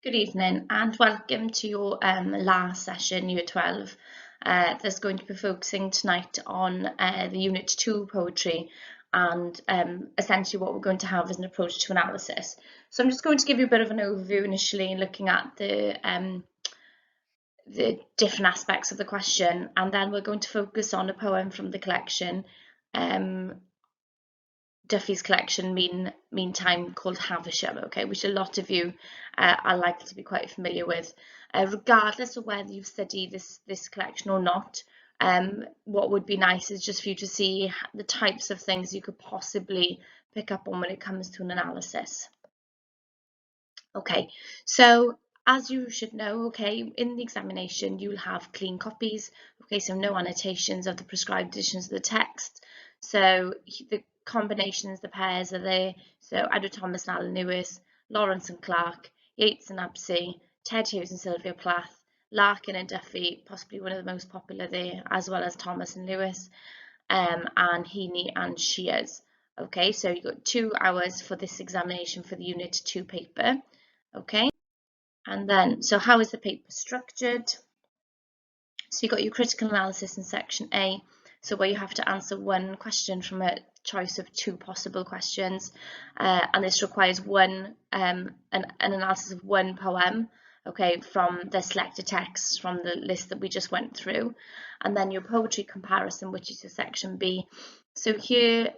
Good evening and welcome to your last session, Year 12. That's going to be focusing tonight on the Unit 2 poetry and essentially what we're going to have is an approach to analysis. So I'm just going to give you a bit of an overview initially, looking at the different aspects of the question, and then we're going to focus on a poem from the collection, Duffy's collection, Meantime, called Havisham, okay, which a lot of you are likely to be quite familiar with. Regardless of whether you've studied this collection or not, what would be nice is just for you to see the types of things you could possibly pick up on when it comes to an analysis. Okay, so as you should know, okay, in the examination you'll have clean copies, okay, so no annotations of the prescribed editions of the text. So the combinations, the pairs are there. So Edward Thomas and Alan Lewis, Lawrence and Clark, Yeats and Absey, Ted Hughes and Sylvia Plath, Larkin and Duffy, possibly one of the most popular there, as well as Thomas and Lewis, and Heaney and Shears. Okay, so you've got 2 hours for this examination for the Unit 2 paper. Okay, and then, so how is the paper structured? So you've got your critical analysis in section A, so where you have to answer one question from a choice of 2 possible questions, and this requires an analysis of 1 poem, okay, from the selected texts from the list that we just went through, and then your poetry comparison, which is your section B. So here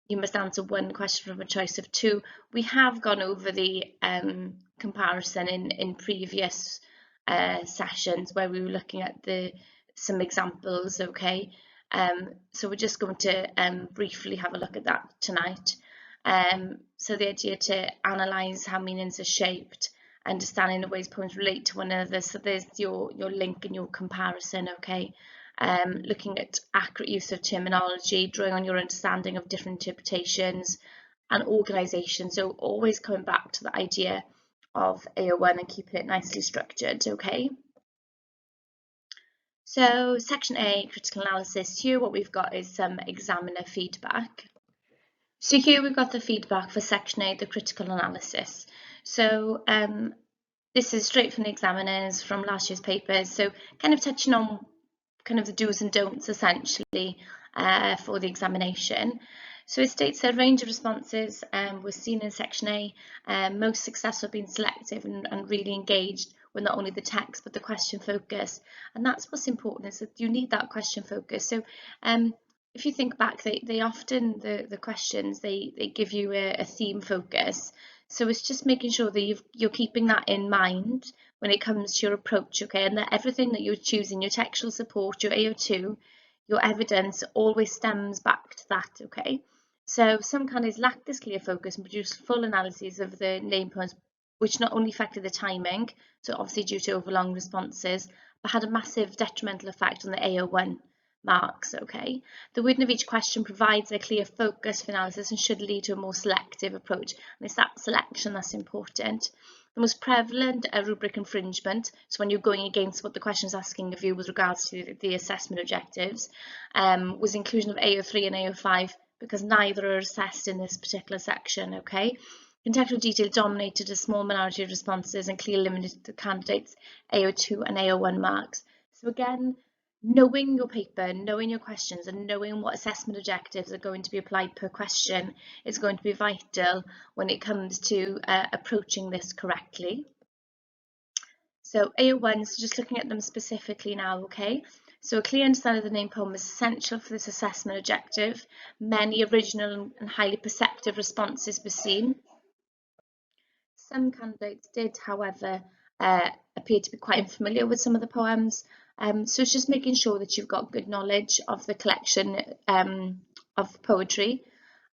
you must answer 1 question from a choice of 2. We have gone over the comparison in previous sessions where we were looking at some examples, okay? So we're just going to briefly have a look at that tonight. So the idea to analyse how meanings are shaped, understanding the ways poems relate to one another. So there's your link and your comparison, okay? Looking at accurate use of terminology, drawing on your understanding of different interpretations and organisation. So always coming back to the idea of AO1 and keeping it nicely structured, okay? So section A, critical analysis. Here what we've got is some examiner feedback. So here we've got the feedback for section A, the critical analysis. So this is straight from the examiners from last year's papers. So kind of touching on kind of the do's and don'ts essentially for the examination. So it states a range of responses was seen in section A, most successful being selective and really engaged with not only the text but the question focus, and that's what's important, is that you need that question focus. So if you think back, they often, the questions, they give you a theme focus. So it's just making sure that you're keeping that in mind when it comes to your approach, okay, and that everything that you're choosing, your textual support, your AO2, your evidence, always stems back to that, okay. So some candidates lack this clear focus and produce full analyses of the name poems, which not only affected the timing, so obviously due to overlong responses, but had a massive detrimental effect on the AO1 marks, okay. The wording of each question provides a clear focus for analysis and should lead to a more selective approach, and it's that selection that's important. The most prevalent rubric infringement, so when you're going against what the question is asking of you with regards to the assessment objectives, was inclusion of AO3 and AO5 because neither are assessed in this particular section, okay. Contextual detail dominated a small minority of responses and clearly limited the candidates' AO2 and AO1 marks. So again, knowing your paper, knowing your questions and knowing what assessment objectives are going to be applied per question is going to be vital when it comes to approaching this correctly. So AO1, so just looking at them specifically now, okay? So a clear understanding of the name poem is essential for this assessment objective. Many original and highly perceptive responses were seen. Some candidates did, however, appear to be quite unfamiliar with some of the poems. So it's just making sure that you've got good knowledge of the collection of poetry.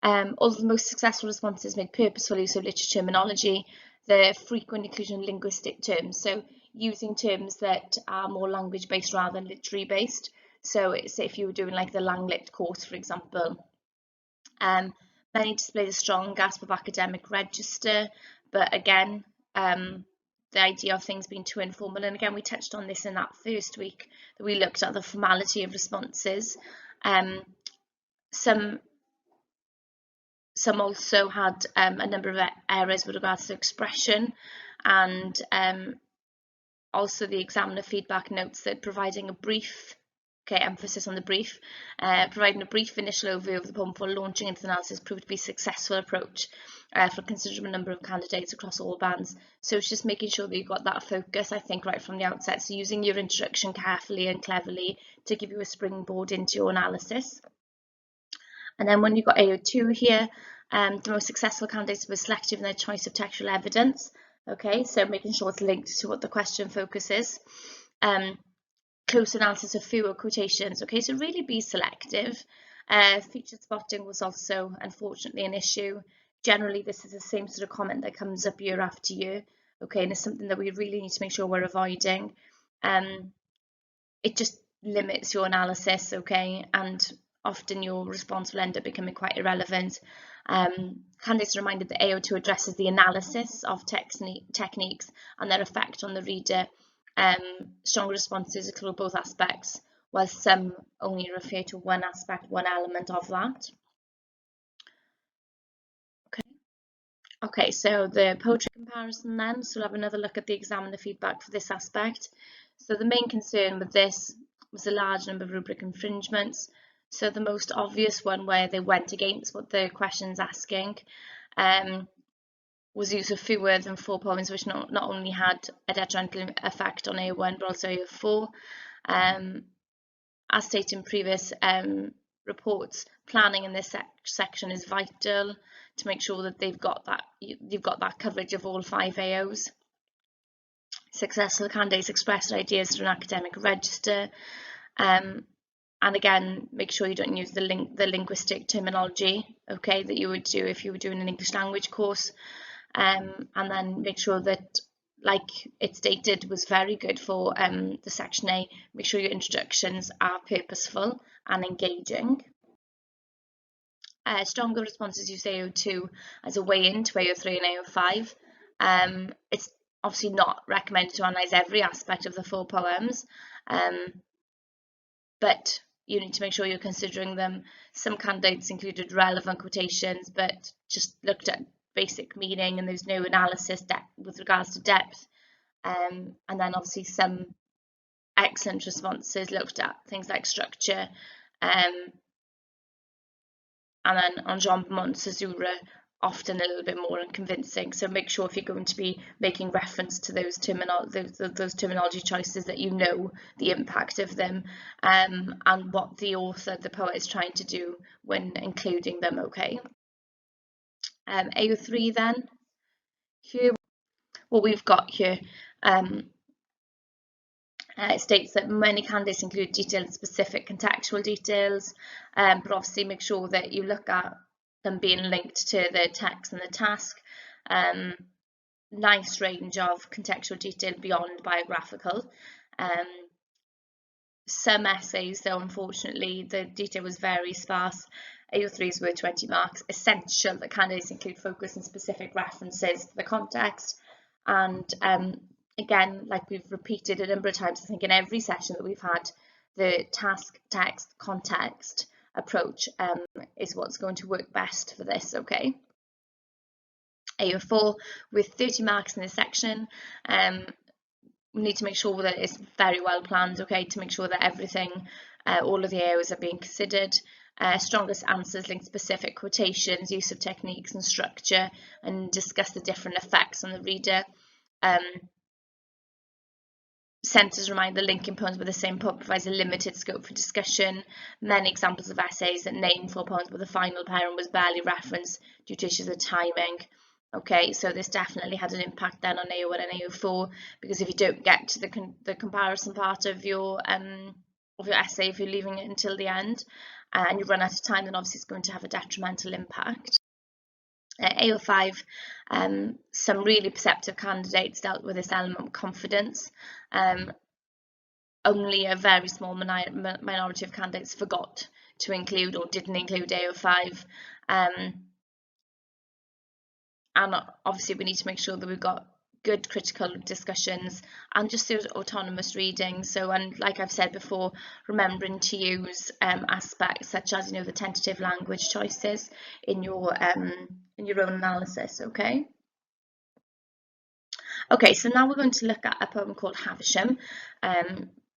All the most successful responses made purposeful use of literature terminology, the frequent inclusion of linguistic terms, so using terms that are more language-based rather than literary-based. So say if you were doing like the Langlit course, for example. Many display the strong grasp of academic register, but again, the idea of things being too informal, and again we touched on this in that first week that we looked at the formality of responses. Some some also had a number of errors with regards to expression, and also the examiner feedback notes that providing a brief, emphasis on the brief, providing a brief initial overview of the poem before launching into the analysis proved to be a successful approach for a considerable number of candidates across all bands. So it's just making sure that you've got that focus, I think, right from the outset. So using your introduction carefully and cleverly to give you a springboard into your analysis. And then when you've got AO2 here, the most successful candidates were selective in their choice of textual evidence. Okay, so making sure it's linked to what the question focuses. Close analysis of fewer quotations. Okay, so really be selective. Featured spotting was also, unfortunately, an issue. Generally, this is the same sort of comment that comes up year after year. Okay, and it's something that we really need to make sure we're avoiding. It just limits your analysis, okay, and often your response will end up becoming quite irrelevant. Candidates are reminded that AO2 addresses the analysis of techniques and their effect on the reader. Strong responses include both aspects, while some only refer to one aspect, one element of that. Okay, so the poetry comparison then, so we'll have another look at the examiner feedback for this aspect. So the main concern with this was a large number of rubric infringements. So the most obvious one where they went against what the question's asking was use of fewer than 4 poems, which not only had a detrimental effect on A1 but also A4. As stated in previous reports, planning in this section is vital to make sure that you've got that coverage of all 5 AOs. Successful candidates express their ideas through an academic register, and again, make sure you don't use the linguistic terminology, okay, that you would do if you were doing an English language course, and then make sure that, like it stated, was very good for the section A. Make sure your introductions are purposeful and engaging. Stronger responses use AO2 as a way into AO3 and AO5. It's obviously not recommended to analyse every aspect of the 4 poems, but you need to make sure you're considering them. Some candidates included relevant quotations, but just looked at basic meaning, and there's no analysis with regards to depth. And then obviously some excellent responses looked at things like structure, and then on Jean-Beaumont, Caesura, often a little bit more unconvincing. So make sure if you're going to be making reference to those terminology choices that you know the impact of them, and what the author, the poet, is trying to do when including them, okay. AO3 then, here, what we've got here, it states that many candidates include detailed and specific contextual details, but obviously make sure that you look at them being linked to the text and the task. Nice range of contextual detail beyond biographical. Some essays, though, unfortunately, the detail was very sparse. AO3's were 20 marks. Essential that candidates include focus and specific references to the context. And again, like we've repeated a number of times, I think in every session that we've had, the task, text, context approach is what's going to work best for this, okay? AO4 with 30 marks in this section. We need to make sure that it's very well planned, okay, to make sure that everything, all of the AOs are being considered. Strongest answers link specific quotations, use of techniques and structure, and discuss the different effects on the reader. Sentences remind the linking poems with the same poem provides a limited scope for discussion. Many examples of essays that name 4 poems but the final pairing was barely referenced due to issues of timing. Okay, so this definitely had an impact then on AO1 and AO4, because if you don't get to the comparison part of your essay, if you're leaving it until the end and you run out of time, then obviously it's going to have a detrimental impact. AO5, some really perceptive candidates dealt with this element of confidence. Only a very small minority of candidates forgot to include or didn't include AO5. And obviously we need to make sure that we've got good critical discussions and just those autonomous reading. So, and like I've said before, remembering to use aspects such as, the tentative language choices in your own analysis. Okay. Okay, so now we're going to look at a poem called Havisham.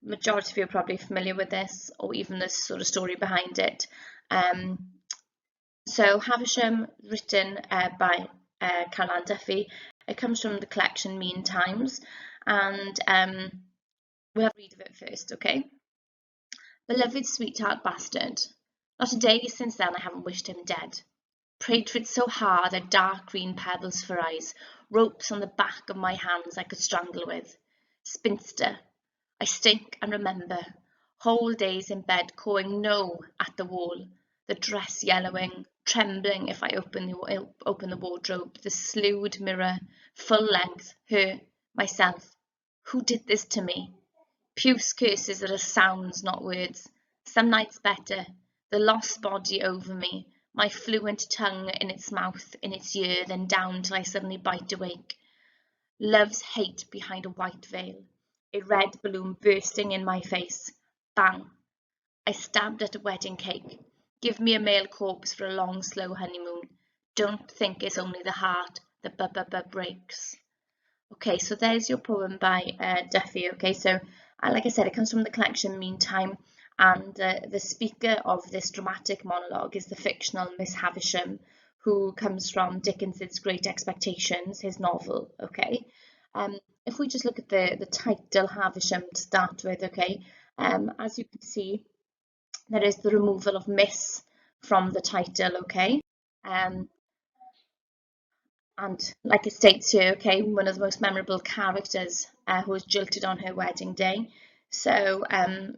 Majority of you are probably familiar with this, or even the sort of story behind it. So Havisham, written by Caroline Duffy, it comes from the collection Mean Times, and we'll have a read of it first, okay? Beloved sweetheart bastard, not a day since then I haven't wished him dead. Prayed for it so hard I dark green pebbles for eyes, ropes on the back of my hands I could strangle with. Spinster, I stink and remember, whole days in bed cawing no at the wall, the dress yellowing, trembling if I open the wardrobe, the slewed mirror, full length, her, myself. Who did this to me? Puce curses that are sounds, not words. Some nights better, the lost body over me, my fluent tongue in its mouth, in its ear, then down till I suddenly bite awake. Love's hate behind a white veil, a red balloon bursting in my face. Bang! I stabbed at a wedding cake. Give me a male corpse for a long, slow honeymoon. Don't think it's only the heart that breaks. Okay, so there's your poem by Duffy. Okay, so like I said, it comes from the collection Meantime, and the speaker of this dramatic monologue is the fictional Miss Havisham, who comes from Dickens's Great Expectations, his novel. Okay, if we just look at the title Havisham to start with, okay, as you can see, there is the removal of Miss from the title. Okay, and like it states here, okay, one of the most memorable characters who was jilted on her wedding day. So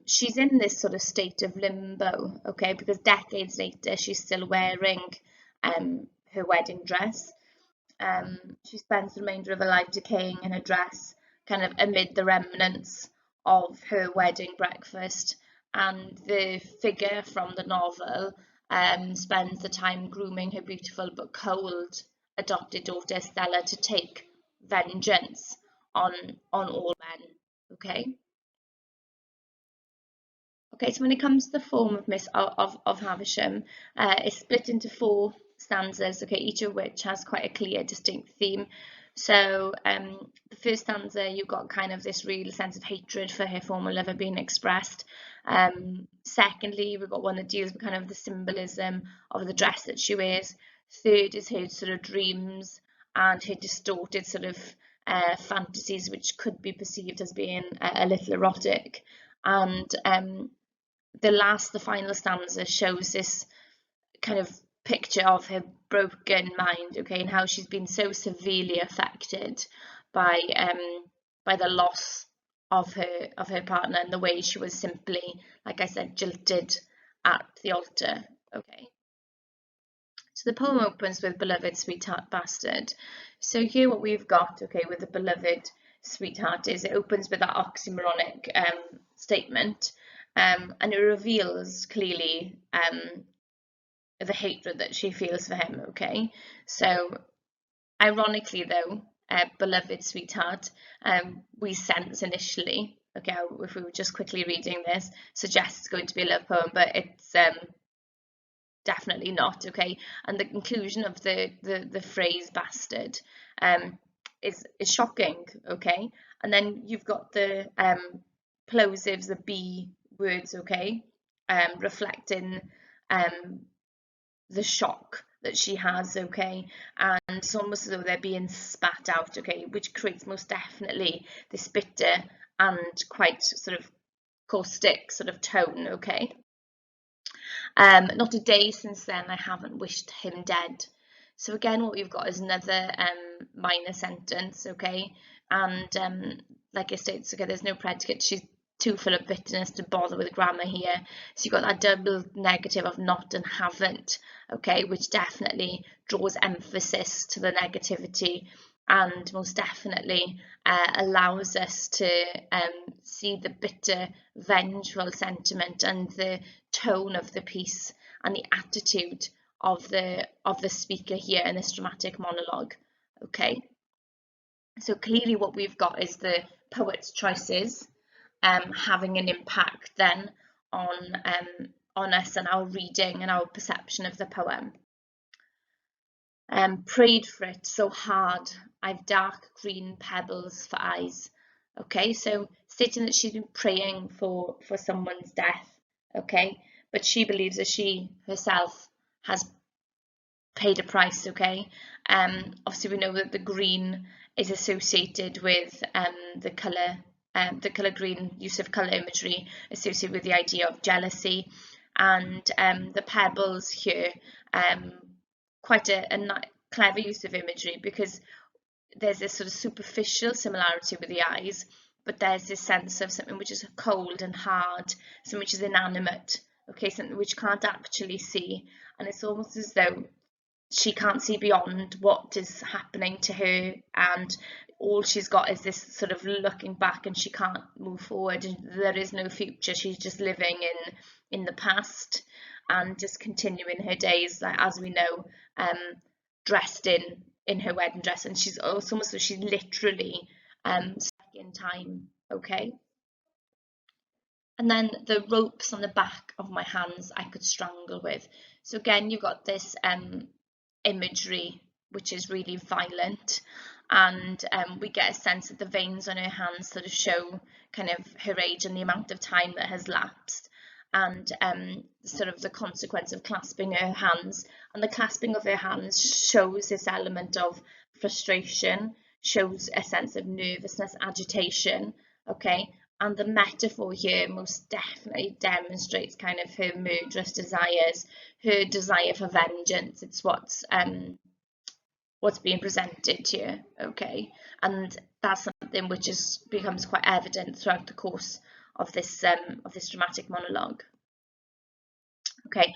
she's in this sort of state of limbo, okay, because decades later she's still wearing her wedding dress. She spends the remainder of her life decaying in her dress, kind of amid the remnants of her wedding breakfast. And the figure from the novel spends the time grooming her beautiful but cold adopted daughter Stella to take vengeance on all men. Okay. Okay, so when it comes to the form of Havisham, it's split into 4 stanzas, okay, each of which has quite a clear, distinct theme. So the first stanza, you've got kind of this real sense of hatred for her former lover being expressed. Secondly, we've got one that deals with kind of the symbolism of the dress that she wears. Third is her sort of dreams and her distorted sort of fantasies, which could be perceived as being a little erotic. And the final stanza shows this kind of picture of her broken mind, okay, and how she's been so severely affected by the loss of her partner and the way she was simply, like I said, jilted at the altar. Okay. So the poem opens with beloved sweetheart bastard. So here what we've got, okay, with the beloved sweetheart is it opens with that oxymoronic statement, and it reveals clearly the hatred that she feels for him. Okay, so ironically though, beloved sweetheart, we sense initially, okay, if we were just quickly reading this, suggests it's going to be a love poem, but it's definitely not. Okay, and the inclusion of the phrase bastard is shocking. Okay, and then you've got the plosives, the B words, okay, reflecting the shock that she has, okay, and it's almost as though they're being spat out, okay, which creates most definitely this bitter and quite sort of caustic sort of tone. Okay. Not a day since then I haven't wished him dead. So again, what we've got is another minor sentence, okay, and like I said, okay, there's no predicate. She's too full of bitterness to bother with grammar here. So you've got that double negative of not and haven't, okay, which definitely draws emphasis to the negativity and most definitely allows us to see the bitter, vengeful sentiment and the tone of the piece and the attitude of the speaker here in this dramatic monologue. Okay, So clearly what we've got is the poet's choices having an impact then on us and our reading and our perception of the poem. Prayed for it so hard, I've dark green pebbles for eyes. Okay, so stating that she's been praying for someone's death, okay, but she believes that she herself has paid a price, okay. Obviously we know that the green is associated with the colour green, use of colour imagery associated with the idea of jealousy, and the pebbles here, quite a clever use of imagery, because there's this sort of superficial similarity with the eyes, but there's this sense of something which is cold and hard, something which is inanimate, okay, something which can't actually see, and it's almost as though she can't see beyond what is happening to her, and all she's got is this sort of looking back, and she can't move forward, and there is no future. She's just living in the past and just continuing her days, like, as we know, dressed in her wedding dress, and she's also almost, she's literally stuck in time, okay. And then the ropes on the back of my hands I could strangle with. So again, you've got this imagery which is really violent, and we get a sense that the veins on her hands sort of show kind of her age and the amount of time that has lapsed, and sort of the consequence of clasping her hands. And the clasping of her hands shows this element of frustration, shows a sense of nervousness, agitation, okay. And the metaphor here most definitely demonstrates kind of her murderous desires, her desire for vengeance. It's what's being presented here, okay? And that's something which becomes quite evident throughout the course of this dramatic monologue. Okay,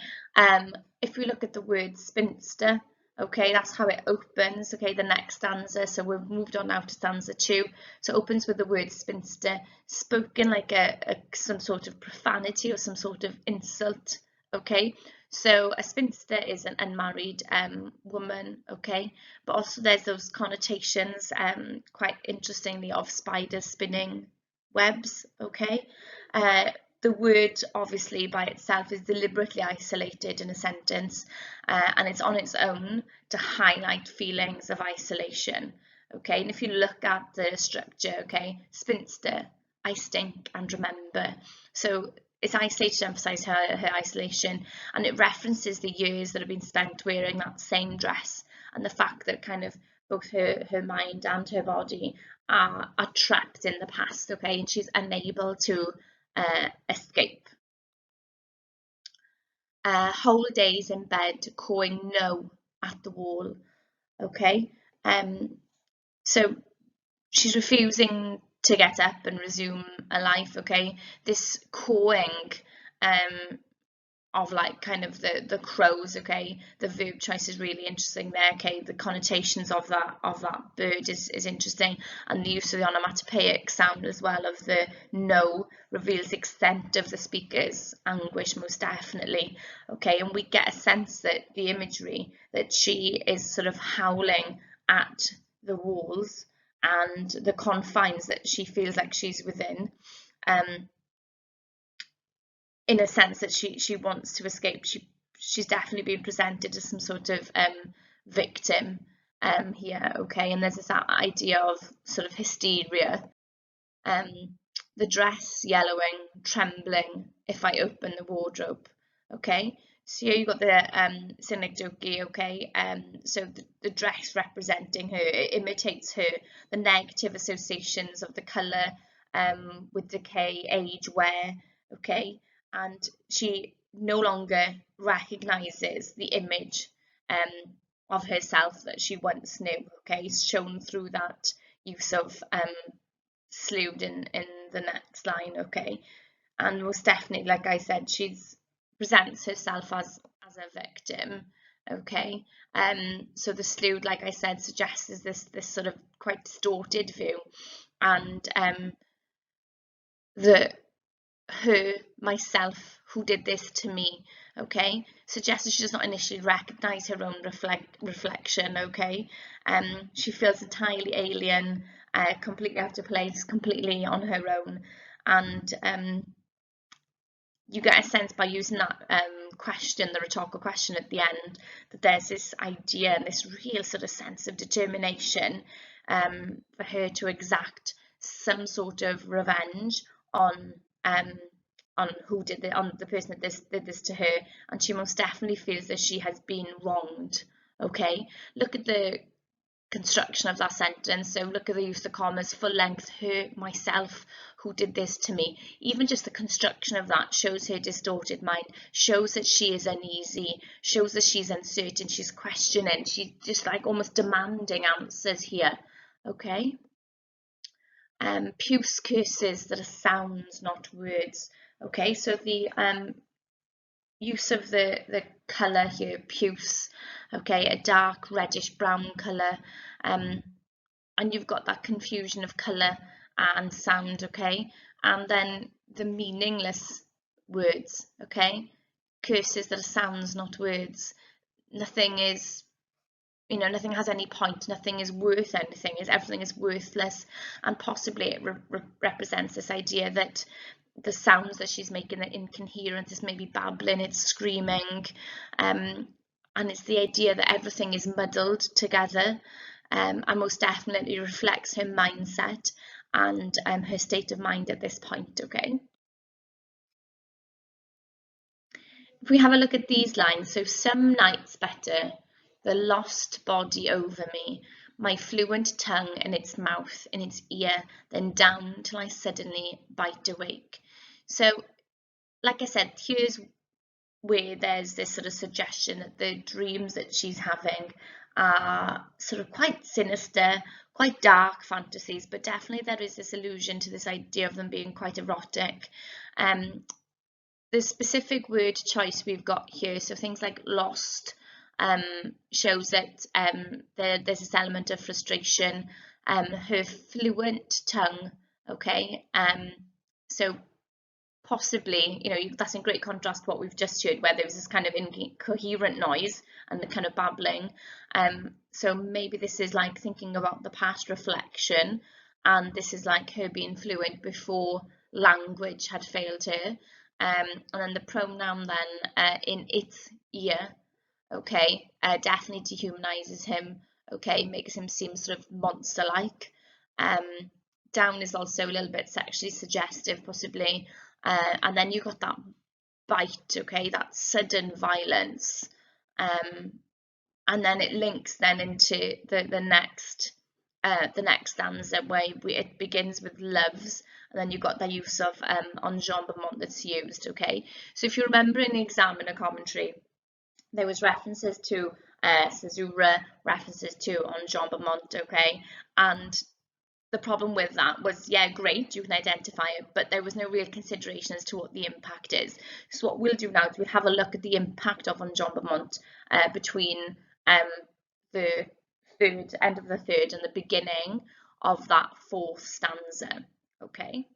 if we look at the word spinster, okay, that's how it opens, okay, the next stanza. So we've moved on now to stanza 2. So it opens with the word spinster, spoken like some sort of profanity or some sort of insult, okay. So a spinster is an unmarried woman, okay, but also there's those connotations, quite interestingly, of spiders spinning webs, okay. The word obviously by itself is deliberately isolated in a sentence, and it's on its own to highlight feelings of isolation, okay. And if you look at the structure, okay, spinster, I stink and remember, so it's isolated to emphasize her isolation, and it references the years that have been spent wearing that same dress, and the fact that kind of both her mind and her body are trapped in the past, okay, and she's unable to escape. Whole days in bed cawing no at the wall, okay. So she's refusing to get up and resume a life, okay. This cawing of like kind of the crows, okay, the verb choice is really interesting there, okay. The connotations of that bird is interesting, and the use of the onomatopoeic sound as well of the no reveals the extent of the speaker's anguish, most definitely, okay. And we get a sense that the imagery that she is sort of howling at the walls and the confines that she feels like she's within, in a sense that she wants to escape. She's definitely being presented as some sort of victim here, okay. And there's this idea of sort of hysteria, the dress yellowing, trembling if I open the wardrobe, okay. So here you've got the synecdoche, okay. So the dress representing her, it imitates her, the negative associations of the colour with decay, age, wear, okay. And she no longer recognises the image of herself that she once knew, okay, shown through that use of slewed in the next line, okay. And most definitely, like I said, she's presents herself as a victim, okay. So the slewed, like I said, suggests this sort of quite distorted view, and the her, myself, who did this to me, okay, suggests that she does not initially recognize her own reflection, okay. She feels entirely alien, completely out of place, completely on her own, and you get a sense by using that question, the rhetorical question at the end, that there's this idea and this real sort of sense of determination for her to exact some sort of revenge on on the person that did this to her, and she most definitely feels that she has been wronged. Okay, look at the construction of that sentence. So look at the use of commas, full length, her, myself, who did this to me. Even just the construction of that shows her distorted mind, shows that she is uneasy, shows that she's uncertain, she's questioning, she's just like almost demanding answers here. Okay. Puce curses that are sounds, not words. Okay, so the use of the colour here, puce, okay, a dark reddish brown colour, and you've got that confusion of colour and sound, okay, and then the meaningless words, okay, curses that are sounds, not words. Nothing is, you know, nothing has any point, nothing is worth anything, everything is worthless, and possibly it represents this idea that the sounds that she's making are incoherent, it's maybe babbling, it's screaming, and it's the idea that everything is muddled together, and most definitely reflects her mindset and her state of mind at this point, okay? If we have a look at these lines, so some nights better, the lost body over me, my fluent tongue in its mouth, in its ear, then down till I suddenly bite awake. So, like I said, here's where there's this sort of suggestion that the dreams that she's having are sort of quite sinister, quite dark fantasies, but definitely there is this allusion to this idea of them being quite erotic. The specific word choice we've got here, so things like lost, shows that there's this element of frustration. Her fluent tongue, okay, so possibly, you know, that's in great contrast to what we've just heard, where there was this kind of incoherent noise and the kind of babbling. So maybe this is like thinking about the past reflection, and this is like her being fluent before language had failed her. And then the pronoun then in its ear, okay, definitely dehumanizes him, okay, makes him seem sort of monster-like. Down is also a little bit sexually suggestive, possibly. And then you've got that bite, okay, that sudden violence. And then it links then into the next stanza, where it begins with loves, and then you've got the use of enjambment that's used, okay. So if you remember in the examiner commentary, there was references to caesura, references to enjambment, okay, and the problem with that was, yeah, great, you can identify it, but there was no real consideration as to what the impact is. So what we'll do now is we'll have a look at the impact of enjambment between the end of the third and the beginning of that fourth stanza, okay.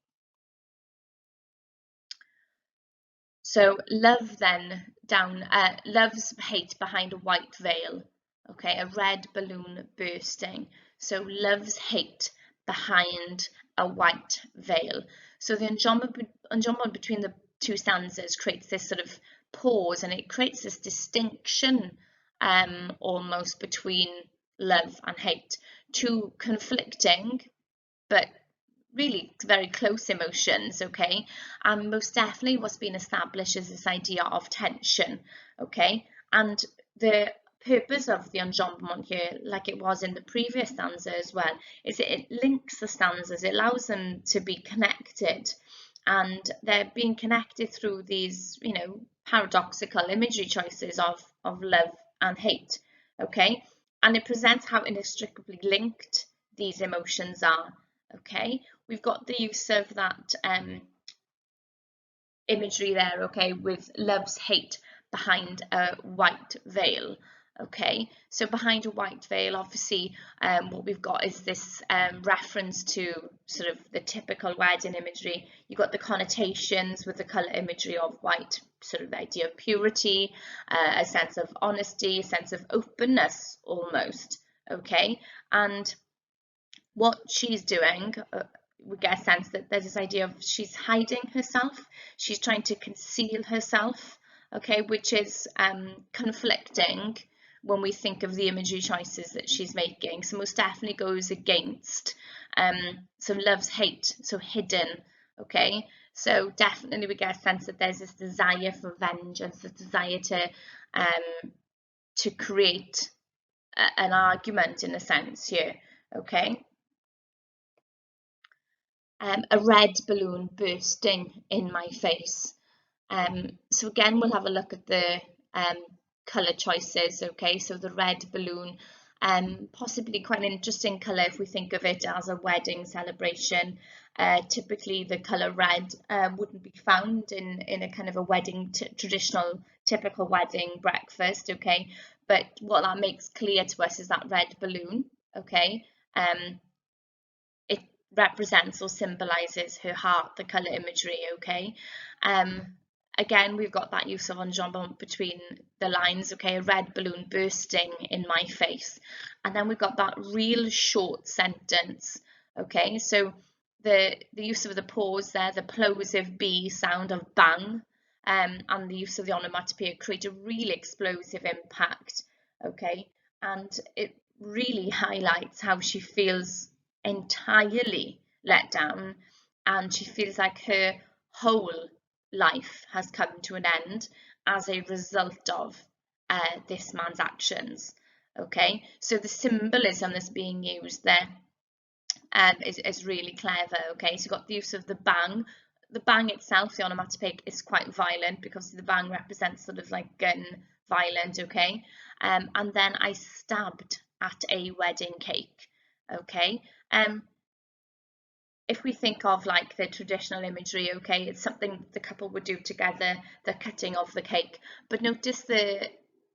So love then down, love's hate behind a white veil, okay, a red balloon bursting. So love's hate behind a white veil. So the enjambment between the two stanzas creates this sort of pause, and it creates this distinction almost between love and hate, two conflicting but really very close emotions, okay, and most definitely what's been established is this idea of tension, okay, and the purpose of the enjambment here, like it was in the previous stanza as well, is it links the stanzas, it allows them to be connected, and they're being connected through these, you know, paradoxical imagery choices of love and hate, okay, and it presents how inextricably linked these emotions are. Okay, we've got the use of that imagery there, okay, with love's hate behind a white veil, Okay, so behind a white veil, obviously, what we've got is this reference to sort of the typical wedding imagery. You've got the connotations with the colour imagery of white, sort of the idea of purity, a sense of honesty, a sense of openness almost, okay? And what she's doing, we get a sense that there's this idea of she's hiding herself, she's trying to conceal herself, okay, which is conflicting when we think of the imagery choices that she's making. So most definitely goes against some love's hate, so hidden, okay. So definitely we get a sense that there's this desire for vengeance, this desire to create an argument in a sense here, okay. A red balloon bursting in my face. So again, we'll have a look at the colour choices, okay? So the red balloon, possibly quite an interesting colour if we think of it as a wedding celebration. Typically the colour red wouldn't be found in a kind of a wedding, traditional, typical wedding breakfast, okay? But what that makes clear to us is that red balloon, okay? It represents or symbolises her heart, the colour imagery, okay? Again, we've got that use of enjambment between the lines, okay, a red balloon bursting in my face. And then we've got that real short sentence, okay? So the use of the pause there, the plosive B sound of bang, and the use of the onomatopoeia create a really explosive impact, okay? And it really highlights how she feels entirely let down, and she feels like her whole life has come to an end as a result of this man's actions. Okay, so the symbolism that's being used there is really clever. Okay, so you've got the use of the bang. The bang itself, the onomatopoeic, is quite violent because the bang represents sort of like gun violent. Okay, and then I stabbed at a wedding cake. Okay, if we think of like the traditional imagery, okay, it's something the couple would do together, the cutting of the cake. But notice the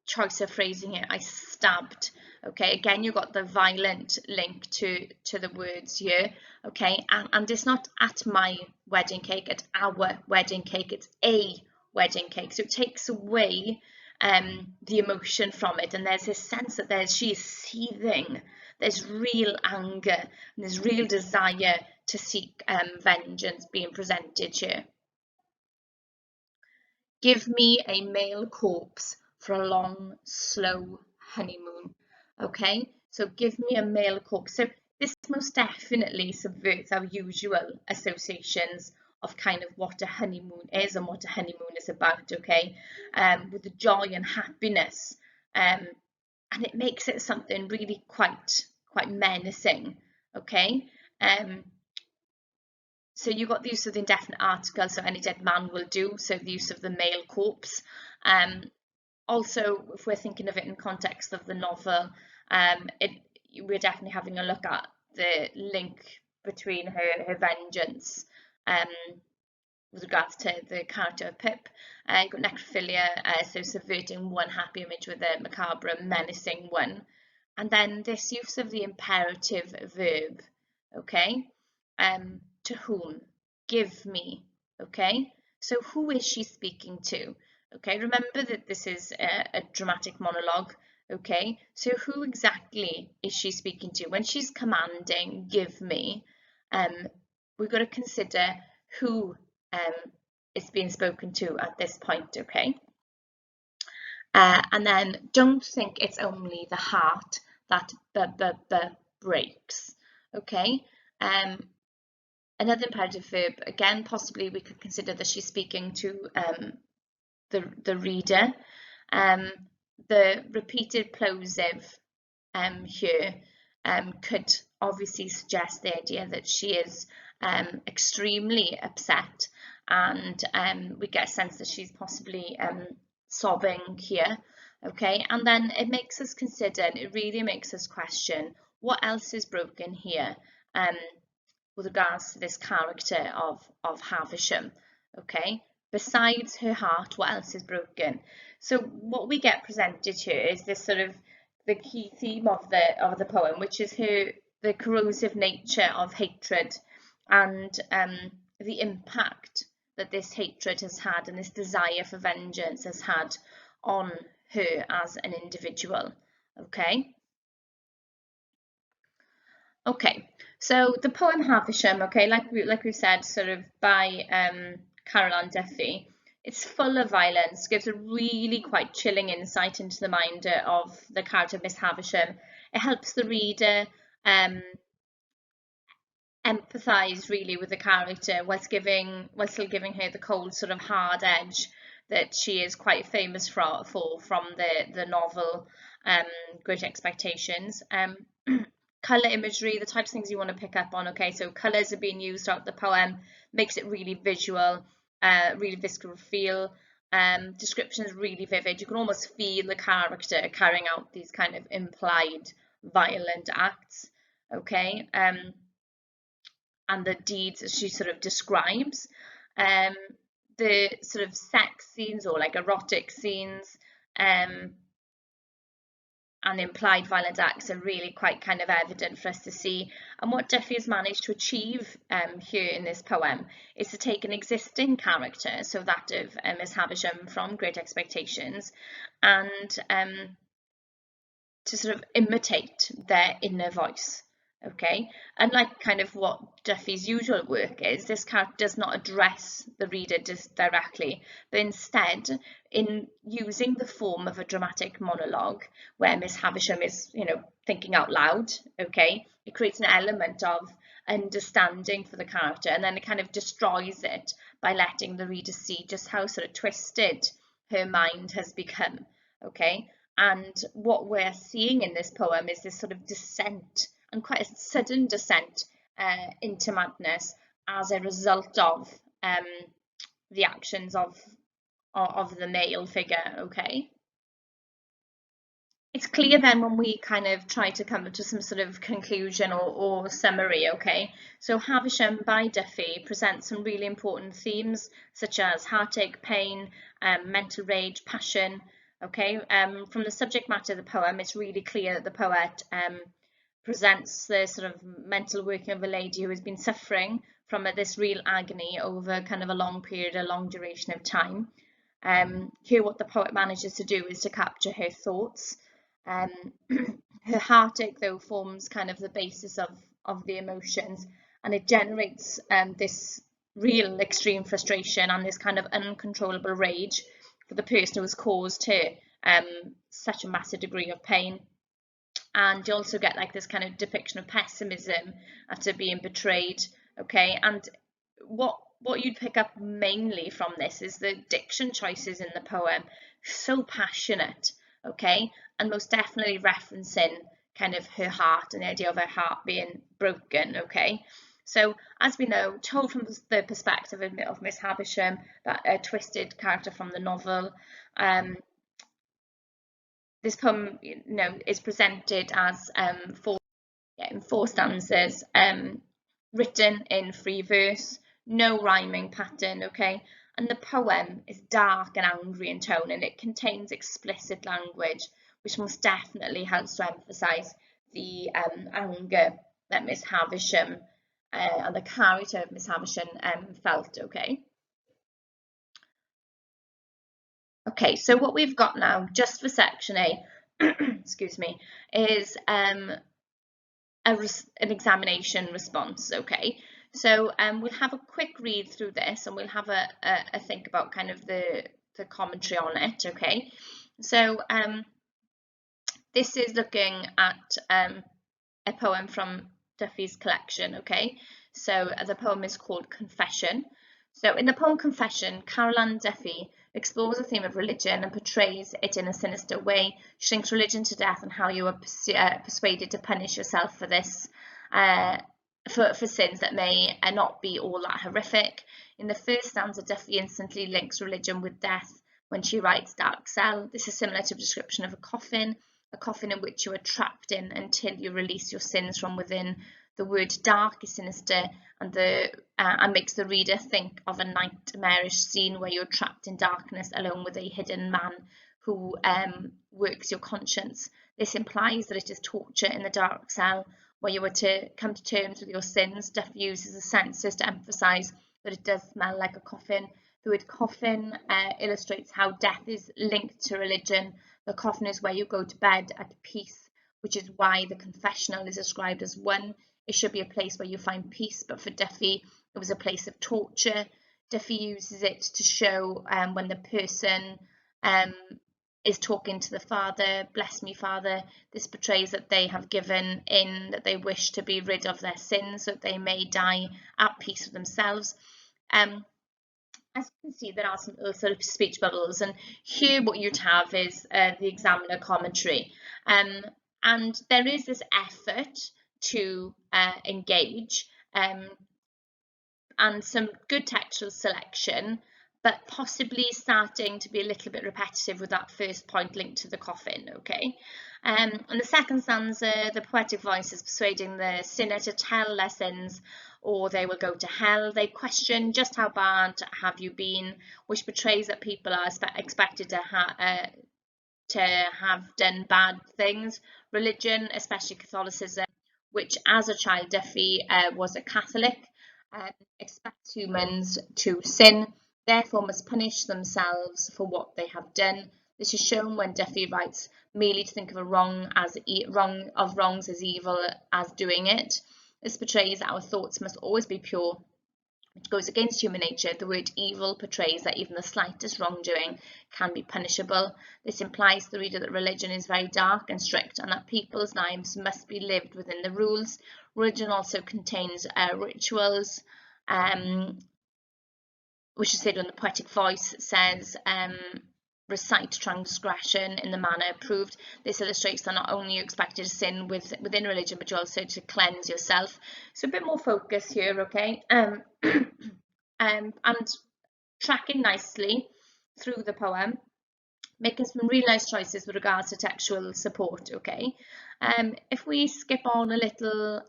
choice of phrasing here, I stabbed, okay. Again, you've got the violent link to the words here, okay, and it's not at my wedding cake, at our wedding cake, it's a wedding cake. So it takes away the emotion from it, and there's this sense that she is seething, there's real anger, and there's real desire to seek vengeance being presented here. Give me a male corpse for a long, slow honeymoon. Okay, so give me a male corpse. So this most definitely subverts our usual associations of kind of what a honeymoon is and what a honeymoon is about, okay, with the joy and happiness, and it makes it something really quite menacing, okay. So you've got the use of the indefinite article, so any dead man will do, so the use of the male corpse. Also, if we're thinking of it in context of the novel, we're definitely having a look at the link between her vengeance with regards to the character of Pip. You've got necrophilia, so subverting one happy image with a macabre, menacing one. And then this use of the imperative verb, okay? To whom? Give me, okay? So who is she speaking to? Okay, remember that this is a dramatic monologue, okay? So who exactly is she speaking to? When she's commanding, give me, we've got to consider who is being spoken to at this point, okay? And then don't think it's only the heart that breaks, okay? Another imperative verb, again, possibly we could consider that she's speaking to the reader. The repeated plosive here could obviously suggest the idea that she is extremely upset, and we get a sense that she's possibly sobbing here, okay. And then it makes us consider, it really makes us question what else is broken here with regards to this character of Havisham, okay. Besides her heart, what else is broken? So what we get presented here is this sort of the key theme of the poem, which is the corrosive nature of hatred and the impact that this hatred has had and this desire for vengeance has had on her as an individual. Okay. Okay, so the poem Havisham, okay, like we said, sort of by Caroline Duffy, it's full of violence, gives a really quite chilling insight into the mind of the character Miss Havisham. It helps the reader empathise really with the character whilst still giving her the cold sort of hard edge that she is quite famous for from the novel Great Expectations. Colour imagery, the types of things you want to pick up on. Okay, so colours are being used throughout the poem, makes it really visual, really visceral feel. Description is really vivid. You can almost feel the character carrying out these kind of implied violent acts. Okay, and the deeds that she sort of describes. The sort of sex scenes or like erotic scenes and implied violent acts are really quite kind of evident for us to see. And what Duffy has managed to achieve here in this poem is to take an existing character, so that of Miss Havisham from Great Expectations, and to sort of imitate their inner voice. Okay, unlike kind of what Duffy's usual work is, this character does not address the reader directly, but instead, in using the form of a dramatic monologue where Miss Havisham is, thinking out loud, okay, it creates an element of understanding for the character, and then it kind of destroys it by letting the reader see just how sort of twisted her mind has become, okay. And what we're seeing in this poem is this sort of descent, and quite a sudden descent into madness as a result of the actions of the male figure. Okay. It's clear then when we kind of try to come to some sort of conclusion or summary, okay? So Havisham by Duffy presents some really important themes such as heartache, pain, mental rage, passion, okay? From the subject matter of the poem, it's really clear that the poet presents the sort of mental working of a lady who has been suffering from this real agony over kind of a long period, a long duration of time. Here what the poet manages to do is to capture her thoughts. Her heartache, though, forms kind of the basis of the emotions, and it generates this real extreme frustration and this kind of uncontrollable rage for the person who has caused her such a massive degree of pain. And you also get like this kind of depiction of pessimism after being betrayed, okay. And what you'd pick up mainly from this is the diction choices in the poem, so passionate, okay, and most definitely referencing kind of her heart and the idea of her heart being broken, okay. So as we know, told from the perspective of Miss Havisham, that a twisted character from the novel, this poem, is presented as four stanzas, written in free verse, no rhyming pattern, okay? And the poem is dark and angry in tone, and it contains explicit language, which most definitely helps to emphasise the anger that Miss Havisham and the character of Miss Havisham felt, okay? Okay, so what we've got now, just for section A, excuse me, is an examination response, okay? So we'll have a quick read through this, and we'll have a think about kind of the commentary on it, okay? So this is looking at a poem from Duffy's collection, okay? So the poem is called Confession. So in the poem Confession, Caroline Duffy explores the theme of religion and portrays it in a sinister way. She links religion to death and how you are persuaded to punish yourself for this, for sins that may not be all that horrific. In the first stanza, Duffy instantly links religion with death when she writes Dark Cell. This is similar to a description of a coffin in which you are trapped in until you release your sins from within. The word dark is sinister and makes the reader think of a nightmarish scene where you're trapped in darkness alone with a hidden man who works your conscience. This implies that it is torture in the dark cell where you were to come to terms with your sins. Duffy uses the senses to emphasise that it does smell like a coffin. The word coffin illustrates how death is linked to religion. The coffin is where you go to bed at peace, which is why the confessional is described as one. It should be a place where you find peace, but for Duffy, it was a place of torture. Duffy uses it to show when the person is talking to the Father, bless me, Father. This portrays that they have given in, that they wish to be rid of their sins, so that they may die at peace with themselves. As you can see, there are some sort of speech bubbles, and here what you'd have is the examiner commentary. And there is this effort to engage and some good textual selection, but possibly starting to be a little bit repetitive with that first point linked to the coffin, okay? And the second stanza, the poetic voice is persuading the sinner to tell their sins or they will go to hell. They question just how bad have you been, which portrays that people are expected to have done bad things. Religion, especially Catholicism, which as a child Duffy was a Catholic, expects humans to sin, therefore must punish themselves for what they have done. This is shown when Duffy writes merely to think of a wrongs as evil as doing it. This portrays that our thoughts must always be pure, which goes against human nature. The word evil portrays that even the slightest wrongdoing can be punishable. This implies to the reader that religion is very dark and strict and that people's lives must be lived within the rules. Religion also contains rituals, which is said when the poetic voice says, recite transgression in the manner approved. This illustrates that not only are you expected to sin within religion, but you also to cleanse yourself. So a bit more focus here, okay? And tracking nicely through the poem, making some really nice choices with regards to textual support, okay? If we skip on a little,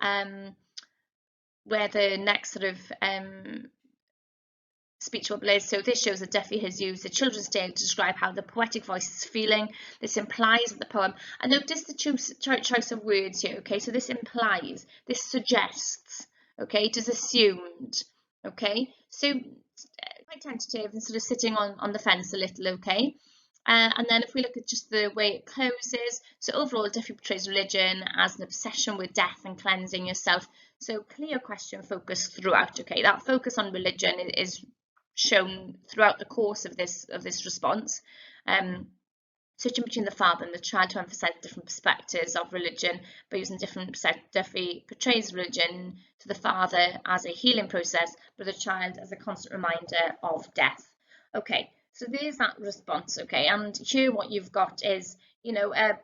where the next sort of speech bubble is. So this shows that Duffy has used a children's tale to describe how the poetic voice is feeling. This implies that the poem, and notice the choice of words here, okay? So this implies, this suggests, okay? It is assumed, okay? So quite tentative and sort of sitting on the fence a little, okay? And then if we look at just the way it closes, so overall Duffy portrays religion as an obsession with death and cleansing yourself. So clear question focus throughout, okay? That focus on religion is shown throughout the course of this response. Switching between the father and the child to emphasize different perspectives of religion by using different perspectives. Duffy portrays religion to the father as a healing process, but the child as a constant reminder of death. Okay, so there's that response, okay, and here what you've got is, you know, a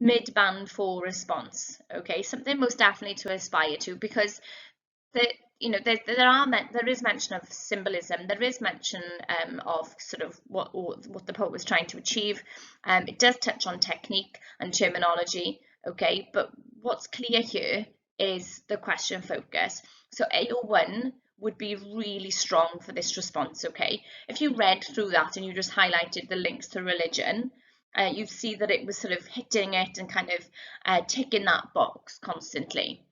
mid-band 4 response, okay, something most definitely to aspire to, because there is mention of symbolism, there is mention of sort of what the poet was trying to achieve. It does touch on technique and terminology, okay, but what's clear here is the question focus. So AO1 would be really strong for this response, okay? If you read through that and you just highlighted the links to religion, you'd see that it was sort of hitting it and kind of ticking that box constantly,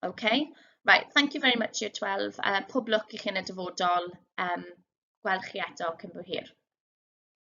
okay? Right, thank you very much, Year 12. Pob lwc i chi yn y dyfodol. Gweld chi eto cyn bo hir.